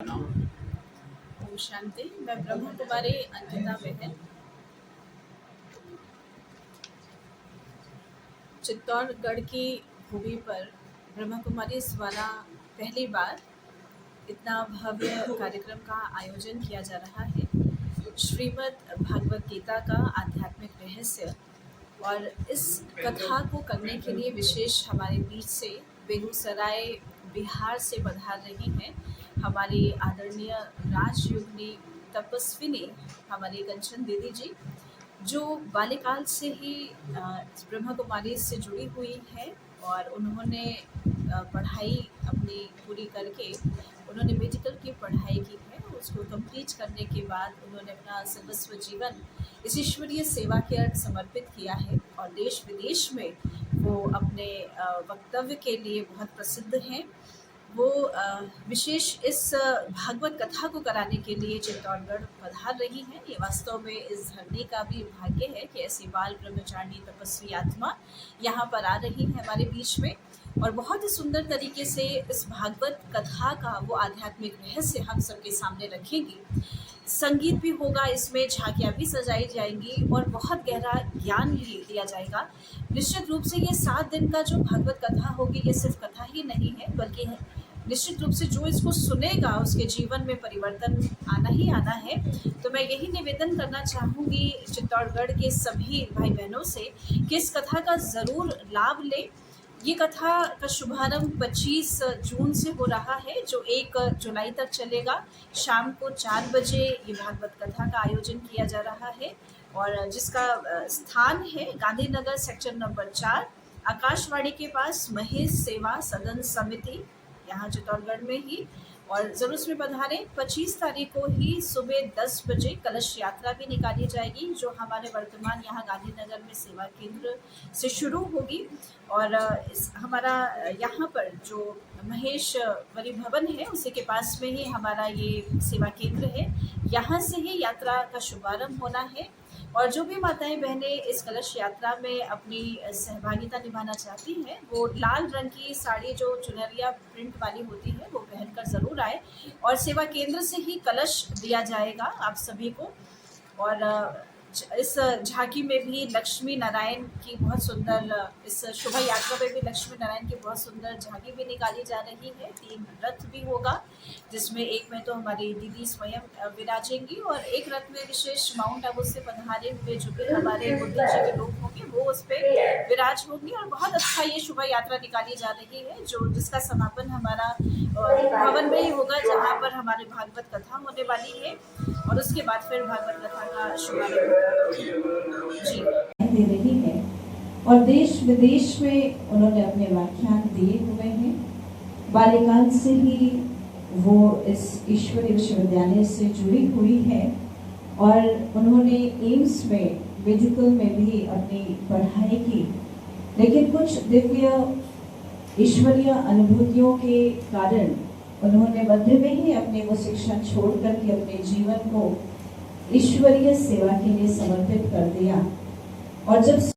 ओम शांति। मैं ब्रह्म कुमारी अंकिता बहन चित्तौड़गढ़ की भूमि पर ब्रह्म कुमारी द्वारा पहली बार इतना भव्य कार्यक्रम का आयोजन किया जा रहा है। श्रीमद् भागवत गीता का आध्यात्मिक रहस्य और इस कथा को करने के लिए विशेष हमारे बीच से बेगूसराय बिहार से पधार रही हैं हमारी आदरणीय राजयोगिनी तपस्विनी हमारी कंचन दीदी जी, जो बाल्यकाल से ही ब्रह्म कुमारी से जुड़ी हुई है और उन्होंने पढ़ाई अपनी पूरी करके उन्होंने मेडिकल की पढ़ाई की है। उसको कंप्लीट करने के बाद उन्होंने अपना सर्वस्व जीवन इस ईश्वरीय सेवा के अर्थ समर्पित किया है और देश विदेश में वो अपने वक्तव्य के लिए बहुत प्रसिद्ध हैं। वो विशेष इस भागवत कथा को कराने के लिए चित्तौड़गढ़ पधार रही हैं। ये वास्तव में इस धरनी का भी भाग्य है कि ऐसी बाल ब्रह्मचारिणी तपस्वी आत्मा यहाँ पर आ रही है हमारे बीच में और बहुत ही सुंदर तरीके से इस भागवत कथा का वो आध्यात्मिक रहस्य हम सबके सामने रखेंगी। संगीत भी होगा, इसमें झांकियाँ भी सजाई जाएंगी और बहुत गहरा ज्ञान भी दिया जाएगा। निश्चित रूप से ये 7 दिन का जो भागवत कथा होगी ये सिर्फ कथा ही नहीं है, बल्कि निश्चित रूप से जो इसको सुनेगा उसके जीवन में परिवर्तन आना ही आना है। तो मैं यही निवेदन करना चाहूँगी चित्तौड़गढ़ के सभी भाई बहनों से कि इस कथा का ज़रूर लाभ लें। ये कथा का शुभारंभ 25 जून से हो रहा है, जो 1 जुलाई तक चलेगा। शाम को 4 बजे ये भागवत कथा का आयोजन किया जा रहा है और जिसका स्थान है गांधीनगर सेक्टर नंबर 4 आकाशवाणी के पास महेश सेवा सदन समिति, यहाँ चित्तौड़गढ़ में ही। और ज़रूर उसमें पधारें। 25 तारीख को ही सुबह 10 बजे कलश यात्रा भी निकाली जाएगी, जो हमारे वर्तमान यहाँ गांधीनगर में सेवा केंद्र से शुरू होगी और हमारा यहाँ पर जो महेश वरी भवन है उसी के पास में ही हमारा ये सेवा केंद्र है। यहाँ से ही यात्रा का शुभारंभ होना है और जो भी माताएं बहनें इस कलश यात्रा में अपनी सहभागिता निभाना चाहती हैं वो लाल रंग की साड़ी जो चुनरिया प्रिंट वाली होती है वो पहनकर ज़रूर आए और सेवा केंद्र से ही कलश दिया जाएगा आप सभी को। और इस झांकी में भी लक्ष्मी नारायण की बहुत सुंदर, इस शोभा यात्रा में भी लक्ष्मी नारायण की बहुत सुंदर झांकी भी निकाली जा रही है। 3 रथ भी होगा, जिसमें एक में तो हमारी दीदी स्वयं विराजेंगी और एक रथ में विशेष माउंट आबू से पधारे हुए जो भी हमारे बुद्ध जी के लोग होंगे वो उस पर विराज होंगी और बहुत अच्छा ये शोभा यात्रा निकाली जा रही है, जो जिसका समापन हमारा भवन में ही होगा, जहाँ पर हमारे भागवत कथा होने वाली है और उसके बाद फिर भागवत कथा का शुभारंभ जी दे रही है और देश विदेश में उन्होंने अपने व्याख्यान दिए हुए हैं। बाल्यकाल से ही वो इस ईश्वरीय विश्वविद्यालय से जुड़ी हुई है और उन्होंने एम्स में मेडिकल में भी अपनी पढ़ाई की, लेकिन कुछ दिव्य ईश्वरीय अनुभूतियों के कारण उन्होंने मध्य में ही अपने वो शिक्षण छोड़ करके अपने जीवन को ईश्वरीय सेवा के लिए समर्पित कर दिया। और जब